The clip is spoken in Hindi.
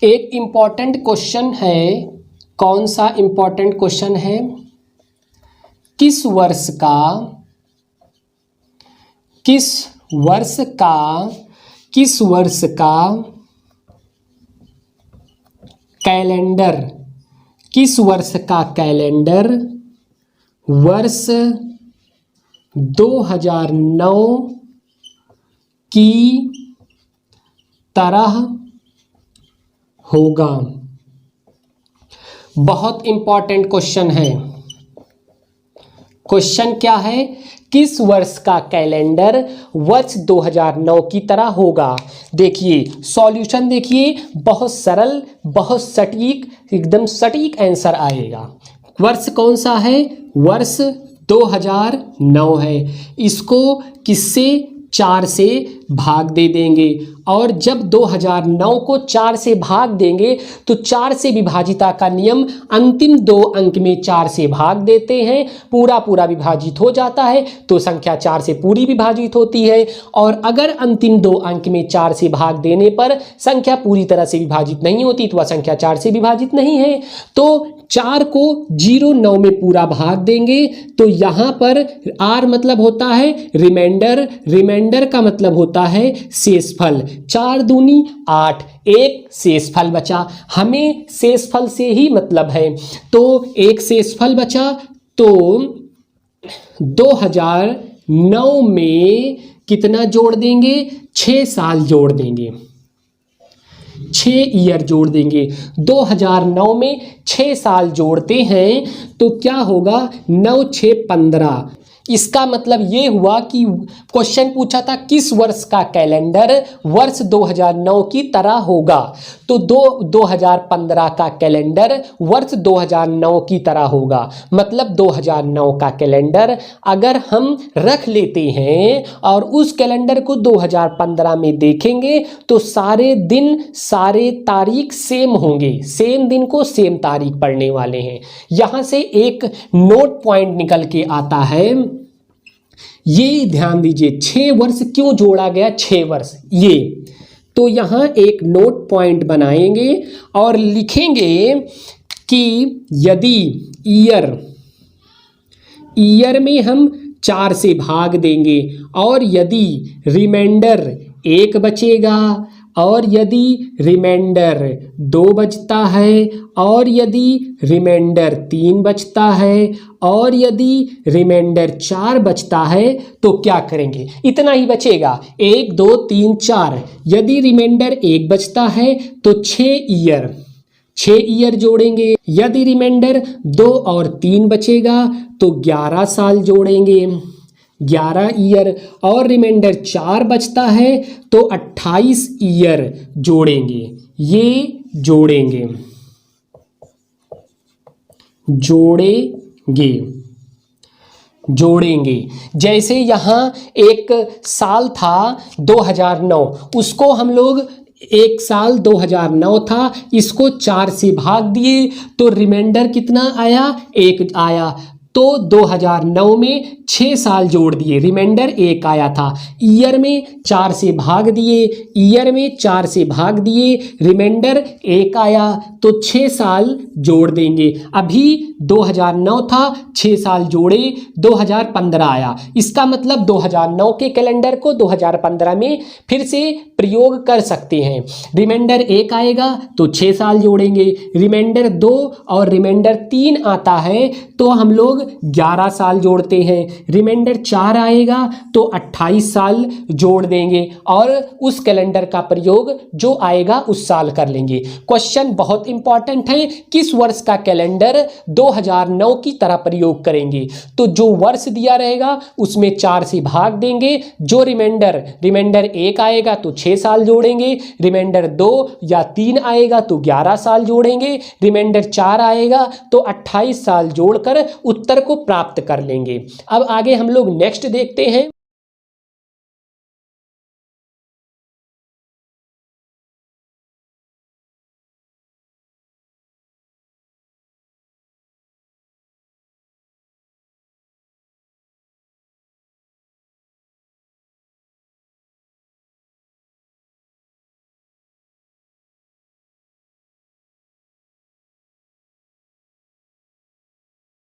एक इम्पॉर्टेंट क्वेश्चन है। कौन सा इम्पॉर्टेंट क्वेश्चन है? किस वर्ष का कैलेंडर वर्ष 2009 की तरह होगा? बहुत इंपॉर्टेंट क्वेश्चन है। क्वेश्चन क्या है? किस वर्ष का कैलेंडर वर्ष 2009 की तरह होगा? देखिए सॉल्यूशन, देखिए बहुत सरल, बहुत सटीक, एकदम सटीक आंसर आएगा। वर्ष कौन सा है? वर्ष 2009 है। इसको किससे? 4 से भाग दे देंगे, और जब 2009 को 4 से भाग देंगे तो 4 से विभाजिता का नियम, अंतिम 2 अंक में 4 से भाग देते हैं, पूरा पूरा विभाजित हो जाता है तो संख्या 4 से पूरी विभाजित होती है। और अगर अंतिम 2 अंक में 4 से भाग देने पर संख्या पूरी तरह से विभाजित नहीं होती तो वह संख्या 4 से विभाजित नहीं है। तो 4 को 09 में पूरा भाग देंगे तो यहाँ पर R मतलब होता है रिमाइंडर, रिमाइंडर का मतलब होता है शेषफल। 4 दूनी 8, एक शेषफल बचा। हमें शेषफल से ही मतलब है, तो एक शेषफल बचा। तो 2009 में कितना जोड़ देंगे? 6 साल जोड़ देंगे, 6 ईयर जोड़ देंगे। 2009 में 6 साल जोड़ते हैं तो क्या होगा? 9 6 15। इसका मतलब ये हुआ कि क्वेश्चन पूछा था किस वर्ष का कैलेंडर वर्ष 2009 की तरह होगा, तो 2015 का कैलेंडर वर्ष 2009 की तरह होगा। मतलब 2009 का कैलेंडर अगर हम रख लेते हैं और उस कैलेंडर को 2015 में देखेंगे तो सारे दिन, सारे तारीख सेम होंगे, सेम दिन को सेम तारीख पढ़ने वाले हैं। यहाँ से एक नोट पॉइंट निकल के आता है, ये ध्यान दीजिए। 6 वर्ष क्यों जोड़ा गया? 6 वर्ष, ये तो यहाँ एक नोट पॉइंट बनाएंगे और लिखेंगे कि यदि ईयर में हम 4 से भाग देंगे और यदि रिमाइंडर 1 बचेगा और यदि रिमाइंडर 2 बचता है और यदि रिमाइंडर 3 बचता है और यदि रिमाइंडर 4 बचता है तो क्या करेंगे? इतना ही बचेगा, 1 2 3 4। यदि रिमाइंडर 1 बचता है तो 6 ईयर जोड़ेंगे। यदि रिमाइंडर 2 और 3 बचेगा तो 11 साल जोड़ेंगे, 11 ईयर। और रिमाइंडर 4 बचता है तो 28 ईयर जोड़ेंगे। ये जोड़ेंगे। जैसे यहाँ एक साल था 2009, उसको हम लोग, एक साल 2009 था, इसको 4 से भाग दिए तो रिमाइंडर कितना आया? 1 आया। तो 2009 में 6 साल जोड़ दिए, रिमाइंडर 1 आया था। ईयर में 4 से भाग दिए, रिमाइंडर 1 आया तो 6 साल जोड़ देंगे। अभी 2009 था, 6 साल जोड़े, 2015 आया। इसका मतलब 2009 के कैलेंडर को 2015 में फिर से प्रयोग कर सकते हैं। रिमाइंडर 1 आएगा तो 6 साल जोड़ेंगे, रिमाइंडर 2 और रिमाइंडर 3 आता है तो हम लोग 11 साल जोड़ते हैं, रिमाइंडर 4 आएगा तो 28 साल जोड़ देंगे और उस कैलेंडर का प्रयोग जो आएगा उस साल कर लेंगे। क्वेश्चन बहुत इंपॉर्टेंट है, किस वर्ष का कैलेंडर 2009 की तरह प्रयोग करेंगे? तो जो वर्ष दिया रहेगा उसमें 4 से भाग देंगे, जो रिमाइंडर 1 आएगा तो 6 साल जोड़ेंगे, रिमाइंडर 2 या 3 आएगा तो 11 साल जोड़ेंगे, रिमाइंडर 4 आएगा तो 28 साल जोड़कर उत्तर को प्राप्त कर लेंगे। अब आगे हम लोग नेक्स्ट देखते हैं।